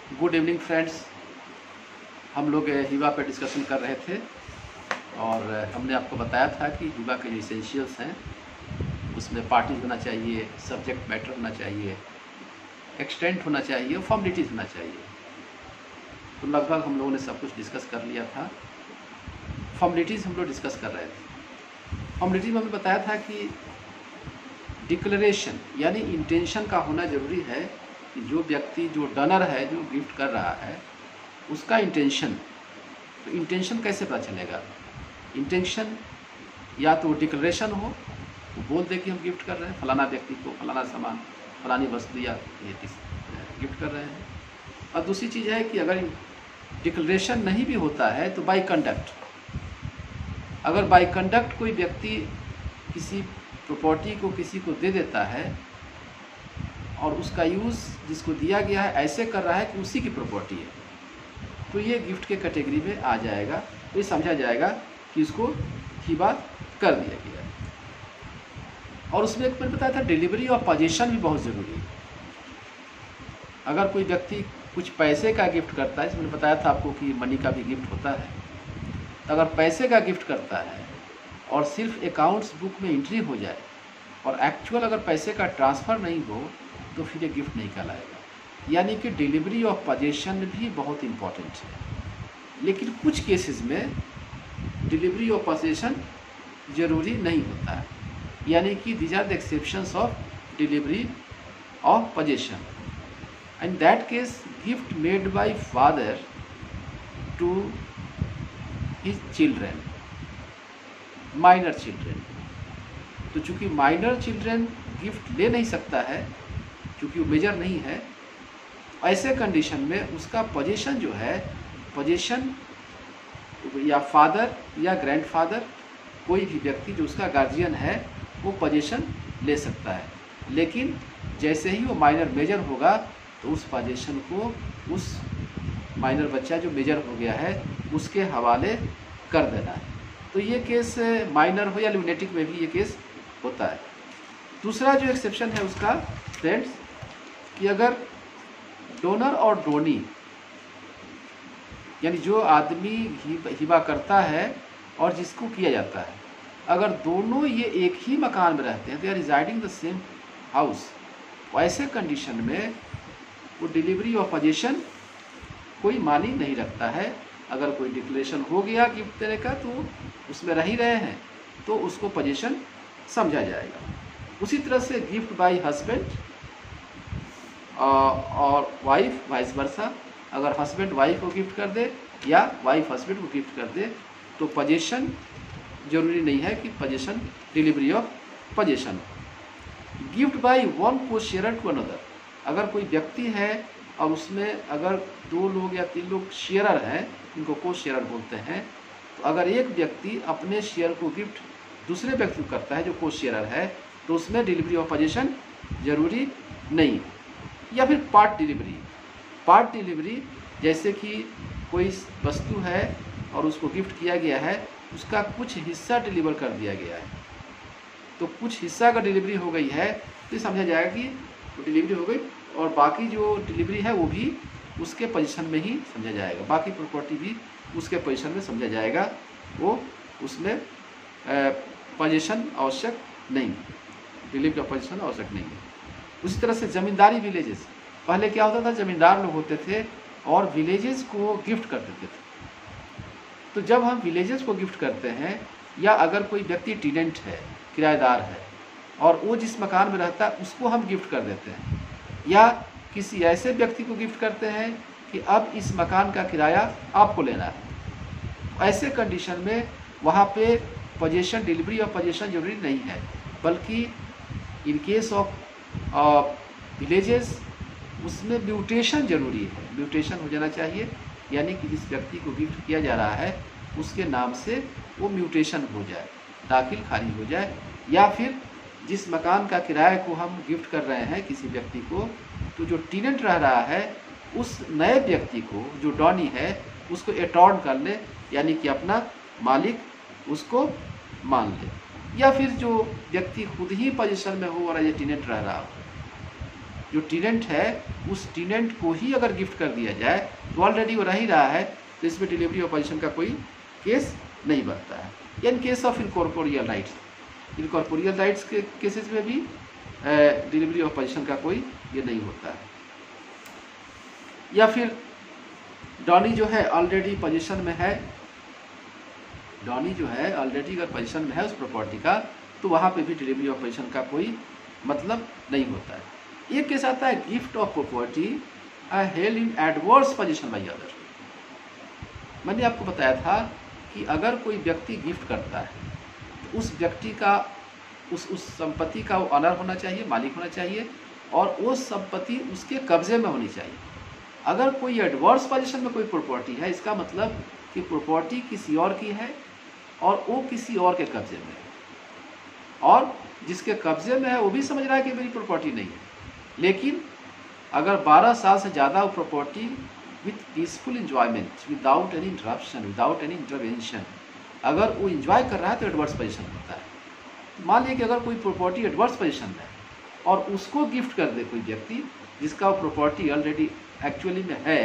Good evening friends. हम लोग हिबा पे डिस्कशन कर रहे थे और हमने आपको बताया था कि हिबा के जो इसेंशियल्स हैं उसमें पार्टीज होना चाहिए, सब्जेक्ट मैटर होना चाहिए, एक्सटेंट होना चाहिए और फॉर्मेलिटीज़ होना चाहिए। तो लगभग हम लोगों ने सब कुछ डिस्कस कर लिया था। फॉर्मेलिटीज़ हम लोग डिस्कस कर रहे थे। फॉर्मेलिटीज़ में हमने बताया था कि डिक्लेरेशन यानी इंटेंशन का होना ज़रूरी है कि जो व्यक्ति, जो डोनर है, जो गिफ्ट कर रहा है, उसका इंटेंशन। तो इंटेंशन कैसे पता चलेगा? इंटेंशन या तो डिक्लेरेशन हो, वो बोल दे कि हम गिफ्ट कर रहे हैं फलाना व्यक्ति को फलाना सामान, फलानी वस्तु या ये गिफ्ट कर रहे हैं। और दूसरी चीज़ है कि अगर डिक्लेरेशन नहीं भी होता है तो बाय कंडक्ट, अगर बाय कंडक्ट कोई व्यक्ति किसी प्रॉपर्टी को किसी को दे देता है और उसका यूज़ जिसको दिया गया है ऐसे कर रहा है कि उसी की प्रॉपर्टी है, तो ये गिफ्ट के कैटेगरी में आ जाएगा। तो ये समझा जाएगा कि इसको हिबा कर दिया गया। और उसमें एक मैंने बताया था डिलीवरी और पोजीशन भी बहुत ज़रूरी है। अगर कोई व्यक्ति कुछ पैसे का गिफ्ट करता है, मैंने बताया था आपको कि मनी का भी गिफ्ट होता है, तो अगर पैसे का गिफ्ट करता है और सिर्फ अकाउंट्स बुक में एंट्री हो जाए और एक्चुअल अगर पैसे का ट्रांसफ़र नहीं हो तो फिर ये गिफ्ट नहीं कहलाएगा। यानी कि डिलीवरी ऑफ पोजीशन भी बहुत इम्पॉर्टेंट है। लेकिन कुछ केसेस में डिलीवरी ऑफ पोजीशन ज़रूरी नहीं होता है, यानी कि these are the exceptions of delivery of possession. In that case gift made by father to his children, minor children. तो चूँकि माइनर चिल्ड्रेन गिफ्ट ले नहीं सकता है, चूँकि वो मेजर नहीं है, ऐसे कंडीशन में उसका पोजीशन जो है, पोजीशन या फादर या ग्रैंडफादर, कोई भी व्यक्ति जो उसका गार्जियन है वो पोजीशन ले सकता है। लेकिन जैसे ही वो माइनर मेजर होगा तो उस पोजीशन को उस माइनर बच्चा जो मेजर हो गया है उसके हवाले कर देना है। तो ये केस माइनर हो या ल्यूनेटिक में भी ये केस होता है। दूसरा जो एक्सेप्शन है उसका फ्रेंड्स, कि अगर डोनर और डोनी यानी जो आदमी हिबा करता है और जिसको किया जाता है, अगर दोनों ये एक ही मकान में रहते हैं, they are residing the same house, ऐसे कंडीशन में वो डिलीवरी ऑफ पोजीशन कोई मानी नहीं रखता है। अगर कोई डिक्लेरेशन हो गया गिफ्ट देने का तो उसमें रह ही रहे हैं तो उसको पोजीशन समझा जाएगा। उसी तरह से गिफ्ट बाय हस्बैंड और वाइफ वाइस वर्सा, अगर हस्बैंड वाइफ को गिफ्ट कर दे या वाइफ हस्बैंड को गिफ्ट कर दे तो पोजीशन जरूरी नहीं है कि position delivery of position. Gift by one को शेयर टू अनदर, अगर कोई व्यक्ति है और उसमें अगर 2 लोग या 3 लोग शेयरर हैं, इनको को शेयरर बोलते हैं, तो अगर एक व्यक्ति अपने शेयर को गिफ्ट दूसरे व्यक्ति को करता है जो को शेयरर है, तो उसमें डिलीवरी ऑफ पोजीशन जरूरी नहीं। या फिर पार्ट डिलीवरी, जैसे कि कोई वस्तु है और उसको गिफ्ट किया गया है, उसका कुछ हिस्सा डिलीवर कर दिया गया है, तो कुछ हिस्सा का डिलीवरी हो गई है तो समझा जाएगा कि वो डिलीवरी हो गई और बाकी जो डिलीवरी है वो भी उसके पोजीशन में ही समझा जाएगा, बाकी प्रॉपर्टी भी उसके पोजीशन में समझा जाएगा, वो उसमें पोजीशन आवश्यक नहीं, डिलीवरी ऑफ पोजीशन आवश्यक नहीं है। उसी तरह से ज़मींदारी विलेजेस, पहले क्या होता था, ज़मींदार लोग होते थे और विलेजेस को गिफ्ट कर देते थे। तो जब हम विलेजेस को गिफ्ट करते हैं या अगर कोई व्यक्ति टेनेंट है, किराएदार है और वो जिस मकान में रहता है उसको हम गिफ्ट कर देते हैं, या किसी ऐसे व्यक्ति को गिफ्ट करते हैं कि अब इस मकान का किराया आपको लेना है, ऐसे कंडीशन में वहाँ पे पोजीशन, डिलीवरी ऑफ पोजीशन जरूरी नहीं है, बल्कि इन केस ऑफ विलेजेस उसमें म्यूटेशन जरूरी है, म्यूटेशन हो जाना चाहिए, यानी कि जिस व्यक्ति को गिफ्ट किया जा रहा है उसके नाम से वो म्यूटेशन हो जाए, दाखिल खारिज हो जाए, या फिर जिस मकान का किराए को हम गिफ्ट कर रहे हैं किसी व्यक्ति को, तो जो टेनेंट रह रहा है उस नए व्यक्ति को जो डॉनी है उसको एटॉर्न कर ले, यानी कि अपना मालिक उसको मान ले, या फिर जो व्यक्ति खुद ही पोजीशन में हो और ये टेनेंट रह रहा हो, जो टेनेंट है उस टेनेंट को ही अगर गिफ्ट कर दिया जाए तो ऑलरेडी वो रह ही रहा है, तो इसमें डिलीवरी ऑफ पोजीशन का कोई केस नहीं बनता है। या in case of incorporeal rights, incorporeal rights के केसेस में भी डिलीवरी ऑफ पोजीशन का कोई ये नहीं होता है। या फिर डॉनी जो है ऑलरेडी पोजीशन में है, डॉनी जो है ऑलरेडी अगर पोजीशन में है उस प्रॉपर्टी का, तो वहाँ पे भी डिलीवरी ऑफ पोजीशन का कोई मतलब नहीं होता है। एक केस आता है gift of property held in adverse position by other. मैंने आपको बताया था कि अगर कोई व्यक्ति गिफ्ट करता है तो उस व्यक्ति का उस संपत्ति का वो ऑनर होना चाहिए, मालिक होना चाहिए, और वो संपत्ति उसके कब्जे में होनी चाहिए। अगर कोई एडवर्स पोजीशन में कोई प्रॉपर्टी है, इसका मतलब कि प्रॉपर्टी किसी और की है और वो किसी और के कब्जे में है, और जिसके कब्जे में है वो भी समझ रहा है कि मेरी प्रॉपर्टी नहीं है, लेकिन अगर 12 साल से ज़्यादा वो property with peaceful enjoyment, without any interruption, without any intervention, अगर वो इंजॉय कर रहा है तो एडवर्स पोजीशन होता है। मान लीजिए कि अगर कोई प्रॉपर्टी एडवर्स पोजीशन में है और उसको गिफ्ट कर दे कोई व्यक्ति जिसका वो प्रॉपर्टी ऑलरेडी एक्चुअली में है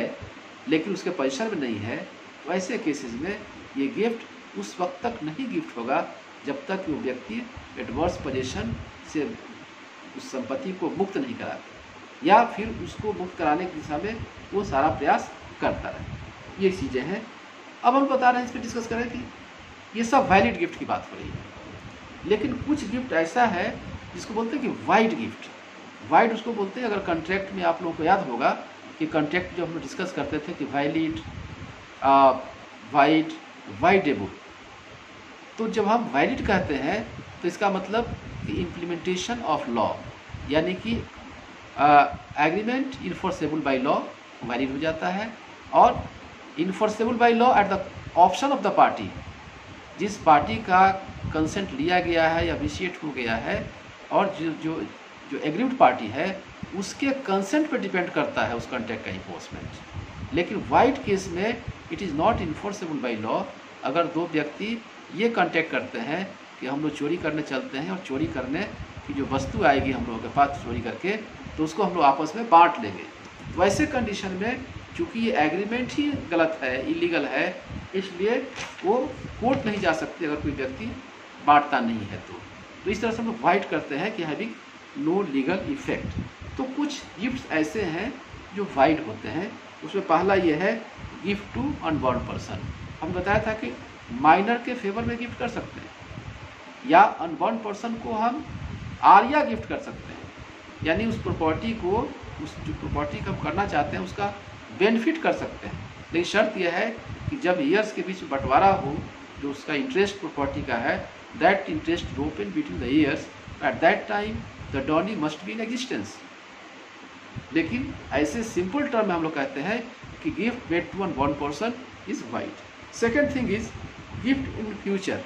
लेकिन उसके पोजीशन में नहीं है, तो ऐसे केसेस में ये गिफ्ट उस वक्त तक नहीं गिफ्ट होगा जब तक वो व्यक्ति एडवर्स पोजीशन से उस संपत्ति को मुक्त नहीं कराता या फिर उसको मुक्त कराने की दिशा में वो सारा प्रयास करता रहे। ये चीज़ें हैं। अब हम बता रहे हैं, इस पर डिस्कस करें कि ये सब वैलिड गिफ्ट की बात हो रही है, लेकिन कुछ गिफ्ट ऐसा है जिसको बोलते हैं कि वाइड गिफ्ट। वाइड उसको बोलते हैं, अगर कॉन्ट्रैक्ट में आप लोगों को याद होगा कि कॉन्ट्रैक्ट जो हम लोग डिस्कस करते थे कि वैलिड, वाइड, वाइडेबल, तो जब हम वैलिड कहते हैं तो इसका मतलब कि इम्प्लीमेंटेशन ऑफ लॉ, यानी कि agreement enforceable by law valid हो जाता है, और enforceable by law at the option of the party, जिस पार्टी का कंसेंट लिया गया है या इनिशिएट हो गया है और जो एग्रीड पार्टी है उसके कंसेंट पर डिपेंड करता है उस कॉन्ट्रैक्ट का इन्फोर्समेंट। लेकिन वाइड केस में it is not enforceable by law. अगर दो व्यक्ति ये कॉन्ट्रैक्ट करते हैं कि हम लोग चोरी करने चलते हैं और चोरी करने की जो वस्तु आएगी हम लोगों के पास चोरी करके, तो उसको हम लोग आपस में बांट लेंगे, तो ऐसे कंडीशन में चूँकि ये एग्रीमेंट ही गलत है, इलीगल है, इसलिए वो कोर्ट नहीं जा सकते अगर कोई व्यक्ति बांटता नहीं है तो इस तरह से हम लोग वाइड करते हैं कि हैविंग नो लीगल इफेक्ट। तो कुछ गिफ्ट्स ऐसे हैं जो वाइड होते हैं। उसमें पहला ये है गिफ्ट टू अनबॉर्न पर्सन। हम बताया था कि माइनर के फेवर में गिफ्ट कर सकते हैं या अनबॉर्न पर्सन को हम आर्या गिफ्ट कर सकते हैं, यानी उस प्रॉपर्टी को, उस जो प्रॉपर्टी का हम करना चाहते हैं उसका बेनिफिट कर सकते हैं। लेकिन शर्त यह है कि जब ईयर्स के बीच बंटवारा हो, जो उसका इंटरेस्ट प्रॉपर्टी का है, that interest open between the years, at that time the Donny must be in existence. लेकिन ऐसे सिंपल टर्म में हम लोग कहते हैं कि gift made to unborn person is void. Second thing is gift in future.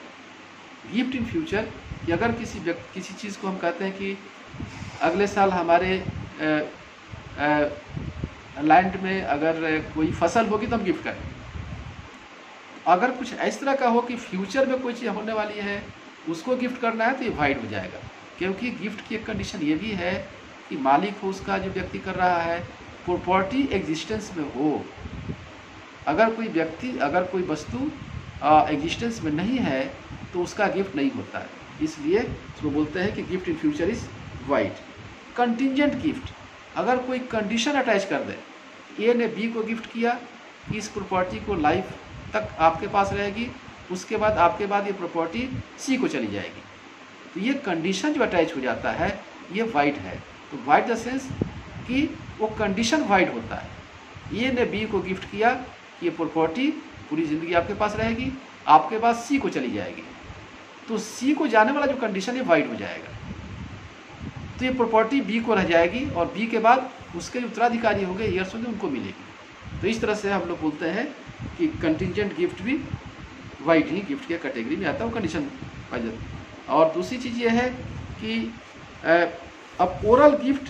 Gift in future, अगर किसी चीज़ को हम कहते हैं कि अगले साल हमारे लैंड में अगर कोई फसल होगी तो हम गिफ्ट करें। अगर कुछ इस तरह का हो कि फ्यूचर में कोई चीज़ होने वाली है उसको गिफ्ट करना है तो ये वाइड हो जाएगा, क्योंकि गिफ्ट की एक कंडीशन ये भी है कि मालिक हो उसका जो व्यक्ति कर रहा है, प्रॉपर्टी एग्जिस्टेंस में हो। अगर कोई व्यक्ति, अगर कोई वस्तु एग्जिस्टेंस में नहीं है तो उसका गिफ्ट नहीं होता है, इसलिए उसको बोलते हैं कि gift in future is wide. Contingent gift, अगर कोई कंडीशन अटैच कर दे, ए ने बी को गिफ्ट किया कि इस प्रॉपर्टी को लाइफ तक आपके पास रहेगी, उसके बाद आपके बाद ये प्रॉपर्टी सी को चली जाएगी, तो ये कंडीशन जो अटैच हो जाता है ये वाइड है। तो वाइड द सेंस कि वो कंडीशन वाइड होता है। ए ने बी को गिफ्ट किया कि ये प्रॉपर्टी पूरी ज़िंदगी आपके पास रहेगी, आपके बाद सी को चली जाएगी, तो सी को जाने वाला जो कंडीशन है वाइड हो जाएगा, तो ये प्रॉपर्टी बी को रह जाएगी और बी के बाद उसके उत्तराधिकारी होंगे, ईयर्स होंगे, उनको मिलेगी। तो इस तरह से हम लोग बोलते हैं कि कंटिजेंट गिफ्ट भी वाइड ही गिफ्ट के कैटेगरी में आता है, वो कंडीशन वाइज। और दूसरी चीज़ ये है कि अब ओरल गिफ्ट,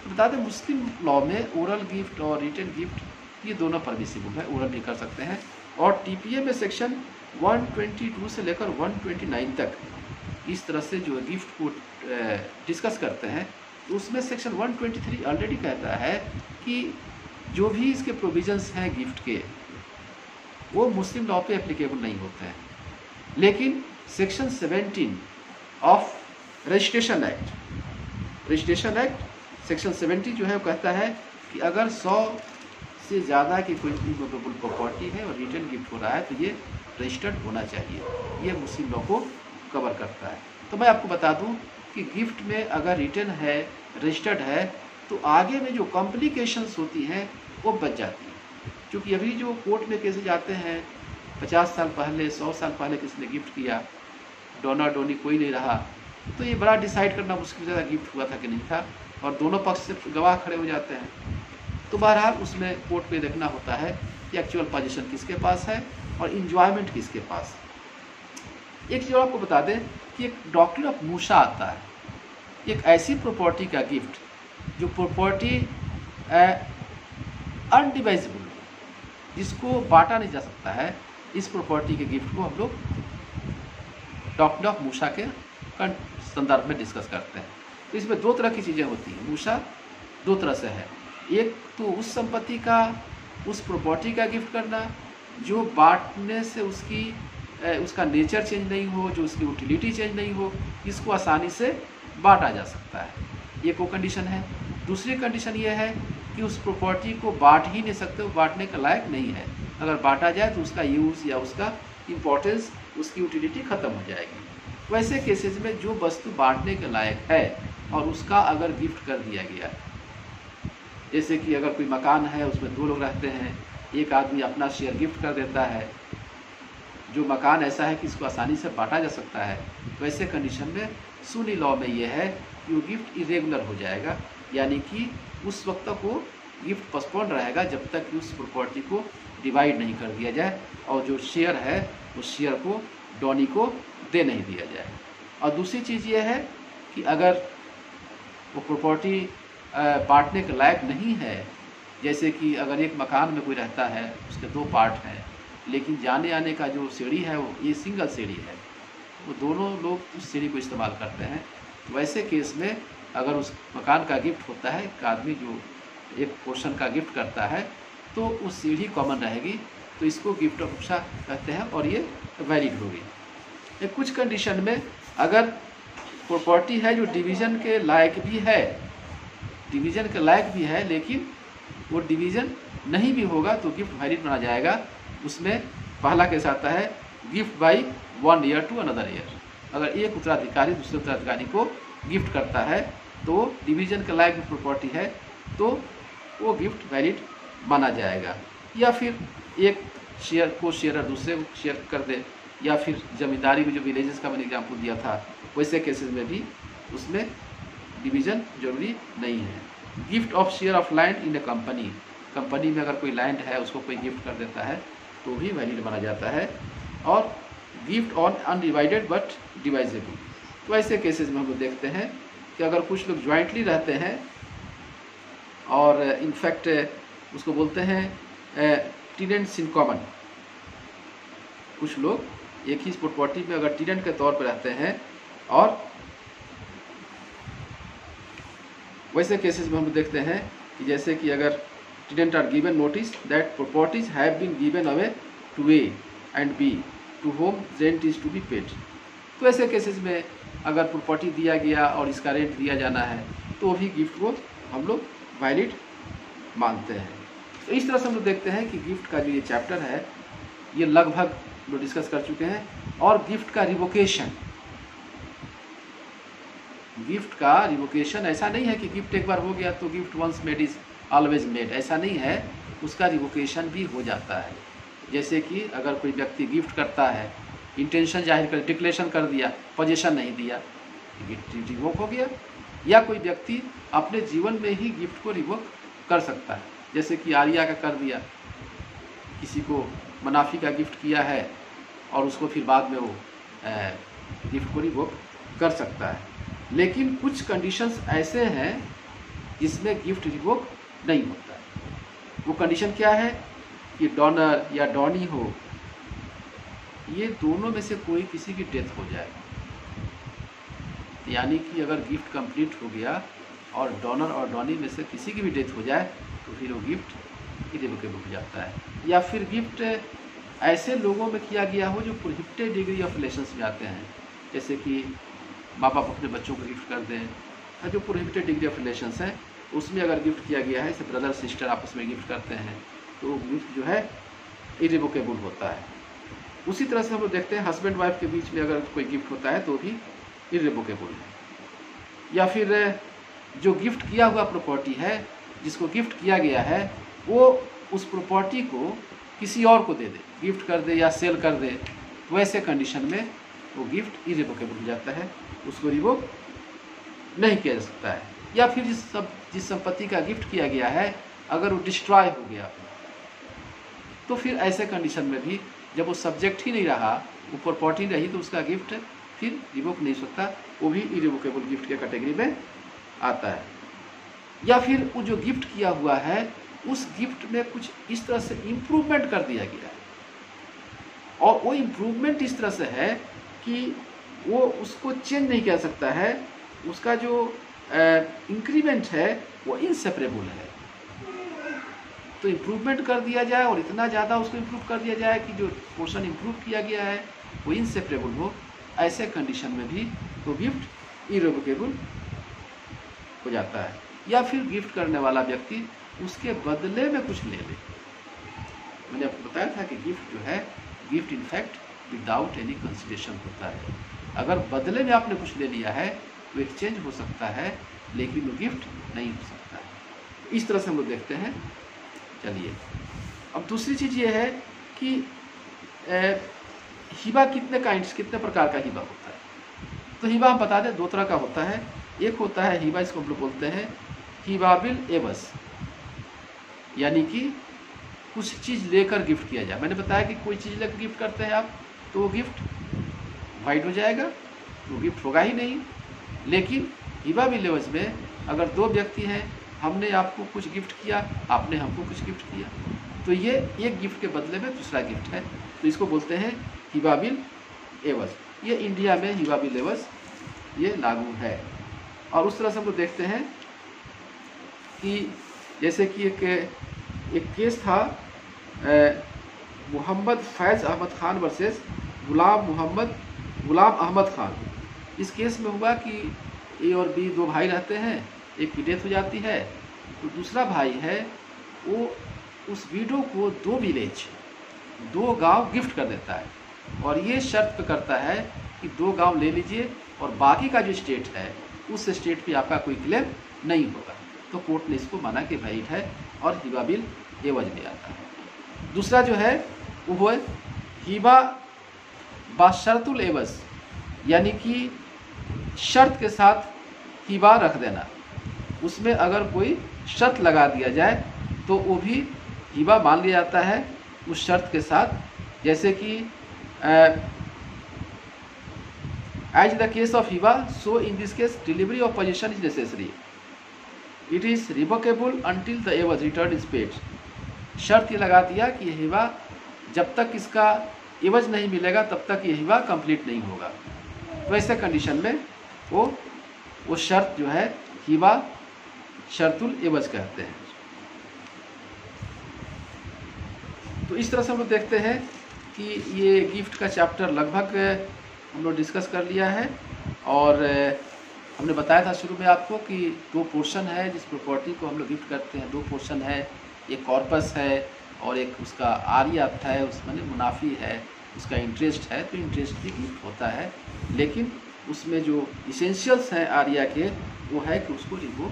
बता दें मुस्लिम लॉ में ओरल गिफ्ट और रिटन गिफ्ट ये दोनों परमिसिबल है, ओरल भी कर सकते हैं। और टीपीए में सेक्शन 122 से लेकर 129 तक इस तरह से जो गिफ्ट को डिस्कस करते हैं तो उसमें सेक्शन 123 ऑलरेडी कहता है कि जो भी इसके प्रोविजंस हैं गिफ्ट के वो मुस्लिम लॉ पे एप्लीकेबल नहीं होते हैं। लेकिन section 17 of registration act section 70 जो है वो कहता है कि अगर 100 से ज़्यादा की कोई इमूवेबल प्रॉपर्टी है और रिटर्न गिफ्ट हो रहा है तो ये रजिस्टर्ड होना चाहिए, ये मुस्लिम लॉ को कवर करता है। तो मैं आपको बता दूं कि गिफ्ट में अगर रिटर्न है, रजिस्टर्ड है, तो आगे में जो कॉम्प्लिकेशंस होती हैं वो बच जाती हैं। क्योंकि अभी जो कोर्ट में केसेज आते हैं 50 साल पहले, 100 साल पहले किसी ने गिफ्ट किया, डोनर डोनी कोई नहीं रहा, तो ये बड़ा डिसाइड करना मुश्किल ज़्यादा गिफ्ट हुआ था कि नहीं था, और दोनों पक्ष से गवाह खड़े हो जाते हैं। तो बहरहाल उसमें कोर्ट में देखना होता है कि एक्चुअल पोजीशन किसके पास है और इंजॉयमेंट किसके पास। एक चीज़ आपको बता दें कि एक डॉक्ट्रिन ऑफ मूसा आता है, एक ऐसी प्रॉपर्टी का गिफ्ट जो प्रॉपर्टी अनडिवाइजेबल, जिसको बांटा नहीं जा सकता है, इस प्रॉपर्टी के गिफ्ट को हम लोग डॉक्ट्रिन ऑफ मूसा के संदर्भ में डिस्कस करते हैं। तो इसमें दो तरह की चीज़ें होती हैं। मूसा दो तरह से है, एक तो उस संपत्ति का, उस प्रॉपर्टी का गिफ्ट करना जो बांटने से उसका नेचर चेंज नहीं हो, जो उसकी यूटिलिटी चेंज नहीं हो, इसको आसानी से बांटा जा सकता है, ये को कंडीशन है। दूसरी कंडीशन ये है कि उस प्रॉपर्टी को बांट ही नहीं सकते, वो बांटने के लायक नहीं है। अगर बांटा जाए तो उसका यूज़ या उसका इम्पोर्टेंस, उसकी यूटिलिटी ख़त्म हो जाएगी। वैसे केसेस में जो वस्तु बांटने के लायक है और उसका अगर गिफ्ट कर दिया गया, जैसे कि अगर कोई मकान है उसमें 2 लोग रहते हैं, एक आदमी अपना शेयर गिफ्ट कर देता है, जो मकान ऐसा है कि इसको आसानी से बांटा जा सकता है, तो ऐसे कंडीशन में सुन्नी लॉ में ये है कि वो गिफ्ट इरेगुलर हो जाएगा, यानी कि उस वक्त तक वो गिफ्ट पोस्टपोन रहेगा जब तक कि उस प्रॉपर्टी को डिवाइड नहीं कर दिया जाए और जो शेयर है उस शेयर को डॉनी को दे नहीं दिया जाए। और दूसरी चीज़ ये है कि अगर वो प्रॉपर्टी बांटने के लायक नहीं है, जैसे कि अगर एक मकान में कोई रहता है, उसके 2 पार्ट हैं, लेकिन जाने आने का जो सीढ़ी है वो ये सिंगल सीढ़ी है, वो दोनों लोग उस सीढ़ी को इस्तेमाल करते हैं, तो वैसे केस में अगर उस मकान का गिफ्ट होता है, एक आदमी जो एक पोर्शन का गिफ्ट करता है, तो उस सीढ़ी कॉमन रहेगी, तो इसको गिफ्ट ऑफ मूसा कहते हैं और ये वैलिड होगी। कुछ कंडीशन में अगर प्रॉपर्टी है जो डिवीज़न के लायक भी है, लेकिन वो डिवीज़न नहीं भी होगा तो गिफ्ट वैलिड माना जाएगा। उसमें पहला केस आता है gift by 1 year to another year. अगर एक उत्तराधिकारी दूसरे उत्तराधिकारी को गिफ्ट करता है तो डिवीज़न के लायक प्रॉपर्टी है तो वो गिफ्ट वैलिड माना जाएगा। या फिर एक शेयर को शेयरर दूसरे को शेयर कर दे, या फिर जमींदारी में जो विलेजेस का मैंने एग्जाम्पल दिया था, वैसे केसेस में भी उसमें डिवीज़न जरूरी नहीं है। Gift of share of land in A company में अगर कोई लैंड है उसको कोई गिफ्ट कर देता है तो भी वैलिड माना जाता है। और gift on undivided but divisible, तो ऐसे केसेस में हम लोग देखते हैं कि अगर कुछ लोग ज्वाइंटली रहते हैं और इनफैक्ट उसको बोलते हैं टेनेंट्स इन कॉमन, कुछ लोग एक ही प्रॉपर्टी में अगर टेनेंट के तौर पर रहते हैं, और वैसे केसेस में हम देखते हैं कि जैसे कि अगर tenant are given notice that properties have been given away to A and B to whom rent is to be paid, तो ऐसे केसेस में अगर प्रॉपर्टी दिया गया और इसका रेंट दिया जाना है तो भी गिफ्ट को हम लोग वैलिड मानते हैं। तो इस तरह से हम लोग देखते हैं कि गिफ्ट का जो ये चैप्टर है ये लगभग लोग डिस्कस कर चुके हैं। और गिफ्ट का रिवोकेशन ऐसा नहीं है कि गिफ्ट एक बार हो गया तो gift once made is always made, ऐसा नहीं है, उसका रिवोकेशन भी हो जाता है। जैसे कि अगर कोई व्यक्ति गिफ्ट करता है, इंटेंशन जाहिर कर, डिक्लेरेशन कर दिया, पोजीशन नहीं दिया, गिफ्ट रिवोक हो गया। या कोई व्यक्ति अपने जीवन में ही गिफ्ट को रिवोक कर सकता है, जैसे कि आर्या का कर दिया, किसी को मुनाफी का गिफ्ट किया है और उसको फिर बाद में वो गिफ्ट को रिवोक कर सकता है। लेकिन कुछ कंडीशंस ऐसे हैं जिसमें गिफ्ट रिवोक नहीं होता है। वो कंडीशन क्या है कि डोनर या डॉनी हो, ये दोनों में से कोई किसी की डेथ हो जाए, यानी कि अगर गिफ्ट कंप्लीट हो गया और डोनर और डॉनी में से किसी की भी डेथ हो जाए तो फिर वो गिफ्ट इरेवोकेबल हो जाता है। या फिर गिफ्ट ऐसे लोगों में किया गया हो जो प्रोहिबिटेड डिग्री ऑफ रिलेशंस में आते हैं, जैसे कि माँ बाप अपने बच्चों को गिफ्ट कर दें, जो प्रोहिबिटेड डिग्री ऑफ रिलेशंस है उसमें अगर गिफ्ट किया गया है, जैसे ब्रदर सिस्टर आपस में गिफ्ट करते हैं, तो वो गिफ्ट जो है इरेवोकेबल होता है। उसी तरह से हम लोग देखते हैं हस्बैंड वाइफ के बीच में अगर कोई गिफ्ट होता है तो भी इरेवोकेबल है। या फिर जो गिफ्ट किया हुआ प्रॉपर्टी है, जिसको गिफ्ट किया गया है, वो उस प्रॉपर्टी को किसी और को दे दे, गिफ्ट कर दे या सेल कर दे, वैसे कंडीशन में वो गिफ्ट इरेवोकेबल हो जाता है, उसको रिवोक नहीं किया जा सकता है। या फिर जिस संपत्ति का गिफ्ट किया गया है अगर वो डिस्ट्रॉय हो गया तो फिर ऐसे कंडीशन में भी जब वो सब्जेक्ट ही नहीं रहा, वो प्रॉपर्टी रही, तो उसका गिफ्ट फिर रिवोक नहीं हो सकता, वो भी इरेवोकेबल गिफ्ट के कैटेगरी में आता है। या फिर वो जो गिफ्ट किया हुआ है उस गिफ्ट में कुछ इस तरह से इम्प्रूवमेंट कर दिया गया है, और वो इम्प्रूवमेंट इस तरह से है कि वो उसको चेंज नहीं कर सकता है, उसका जो इंक्रीमेंट है वो इनसेपरेबल है। तो इम्प्रूवमेंट कर दिया जाए और इतना ज़्यादा उसको इम्प्रूव कर दिया जाए कि जो पोर्शन इम्प्रूव किया गया है वो इनसेपरेबल हो, ऐसे कंडीशन में भी तो गिफ्ट इरेवोकेबल हो जाता है। या फिर गिफ्ट करने वाला व्यक्ति उसके बदले में कुछ ले ले। मैंने आपको बताया था कि गिफ्ट जो है, gift in fact without any consideration होता है। अगर बदले में आपने कुछ ले लिया है तो एक्सचेंज हो सकता है, लेकिन वो गिफ्ट नहीं हो सकता है। इस तरह से हम लोग देखते हैं। चलिए, अब दूसरी चीज़ ये है कि हिबा कितने प्रकार का हिबा होता है। तो हिबा हम बता दें, दो तरह का होता है। एक होता है हिबा, इसको हम लोग बोलते हैं हिबाबिल एवज, यानी कि कुछ चीज़ लेकर गिफ्ट किया जाए। मैंने बताया कि कोई चीज़ लेकर गिफ्ट करते हैं आप, तो वो गिफ्ट वाइड हो जाएगा, तो गिफ्ट होगा ही नहीं। लेकिन हिबाबिल एवज में अगर दो व्यक्ति हैं, हमने आपको कुछ गिफ्ट किया, आपने हमको कुछ गिफ्ट किया, तो ये एक गिफ्ट के बदले में दूसरा गिफ्ट है, तो इसको बोलते हैं हिबाबिल एवज। ये इंडिया में हिबाबिल एवज ये लागू है। और उस तरह से हम लोग देखते हैं कि जैसे कि एक केस था मोहम्मद फैज़ अहमद ख़ान वर्सेस गुलाम अहमद ख़ान। इस केस में हुआ कि ए और बी दो भाई रहते हैं, एक की डेथ हो जाती है, तो दूसरा भाई है वो उस विडो को 2 विलेज 2 गांव गिफ्ट कर देता है, और ये शर्त पे करता है कि 2 गांव ले लीजिए और बाकी का जो स्टेट है उस स्टेट पे आपका कोई क्लेम नहीं होगा। तो कोर्ट ने इसको माना कि वैलिड है और हिबाबिल एवज में आता है। दूसरा जो है वो है हिबा बाशर्तुल एवज, यानी कि शर्त के साथ हिबा रख देना। उसमें अगर कोई शर्त लगा दिया जाए तो वो भी हिबा मान लिया जाता है उस शर्त के साथ। जैसे कि as the case of hiba, so in this case delivery of possession is necessary, it is revocable until the ewaz return is paid. शर्त ये लगा दिया कि ये हिबा जब तक इसका एवज नहीं मिलेगा तब तक ये हिबा कंप्लीट नहीं होगा। तो ऐसे कंडीशन में वो शर्त जो है हिबा शर्तुल एवज कहते हैं। तो इस तरह से हम लोग देखते हैं कि ये गिफ्ट का चैप्टर लगभग हम लोग डिस्कस कर लिया है। और हमने बताया था शुरू में आपको कि 2 पोर्शन है जिस प्रॉपर्टी को हम लोग गिफ्ट करते हैं। 2 पोर्शन है, एक कॉर्पस है और एक उसका आर्याप्त है, उसमें मुनाफी है, उसका इंटरेस्ट है। तो इंटरेस्ट भी गिफ्ट होता है, लेकिन उसमें जो इसेंशियल्स हैं आर्या के वो है कि उसको रिवोक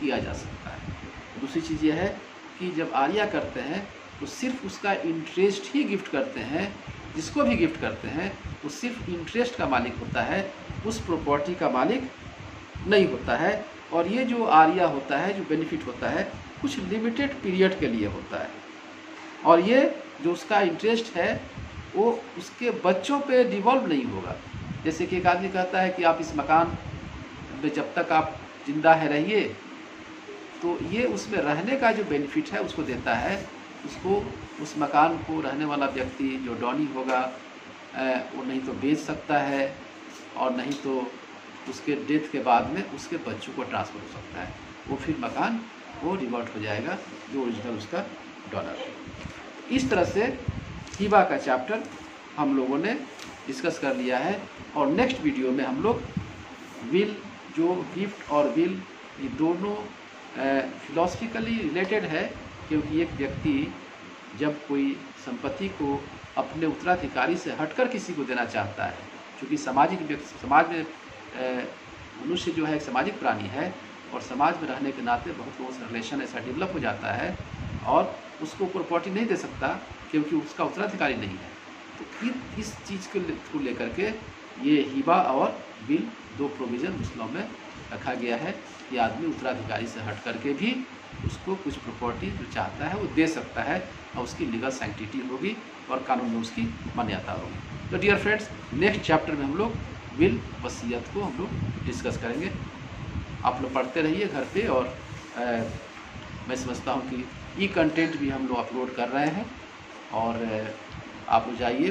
किया जा सकता है। दूसरी चीज़ ये है कि जब आर्या करते हैं तो सिर्फ उसका इंटरेस्ट ही गिफ्ट करते हैं। जिसको भी गिफ्ट करते हैं वो सिर्फ इंटरेस्ट का मालिक होता है, उस प्रॉपर्टी का मालिक नहीं होता है। और ये जो आर्या होता है, जो बेनिफिट होता है, कुछ लिमिटेड पीरियड के लिए होता है। और ये जो उसका इंटरेस्ट है वो उसके बच्चों पे डिवॉल्व नहीं होगा। जैसे कि एक आदमी कहता है कि आप इस मकान में जब तक आप जिंदा है रहिए, तो ये उसमें रहने का जो बेनिफिट है उसको देता है। उसको उस मकान को रहने वाला व्यक्ति जो डॉनी होगा वो नहीं तो बेच सकता है और नहीं तो उसके डेथ के बाद में उसके बच्चों को ट्रांसफ़र हो सकता है, वो फिर मकान वो रिवर्ट हो जाएगा जो ओरिजिनल उसका डॉनर है। इस तरह से हिबा का चैप्टर हम लोगों ने डिस्कस कर लिया है और नेक्स्ट वीडियो में हम लोग विल, जो गिफ्ट और विल ये दोनों फिलॉसफिकली रिलेटेड है, क्योंकि एक व्यक्ति जब कोई संपत्ति को अपने उत्तराधिकारी से हटकर किसी को देना चाहता है, क्योंकि समाज में मनुष्य जो है एक सामाजिक प्राणी है और समाज में रहने के नाते बहुत लोगों से रिलेशन ऐसा डेवलप हो जाता है और उसको प्रॉपर्टी नहीं दे सकता क्योंकि उसका उत्तराधिकारी नहीं है। तो फिर इस चीज़ को लेकर के ये हिबा और विल दो प्रोविज़न उस लॉ में रखा गया है कि आदमी उत्तराधिकारी से हट करके भी उसको कुछ प्रॉपर्टी जो चाहता है वो दे सकता है और उसकी लीगल सैंक्टिटी होगी और कानून में उसकी मान्यता होगी। तो डियर फ्रेंड्स, नेक्स्ट चैप्टर में हम लोग विल, वसीयत को हम लोग डिस्कस करेंगे। आप लोग पढ़ते रहिए घर पे और मैं समझता हूँ कि ई कंटेंट भी हम लोग अपलोड कर रहे हैं और आप लोग जाइए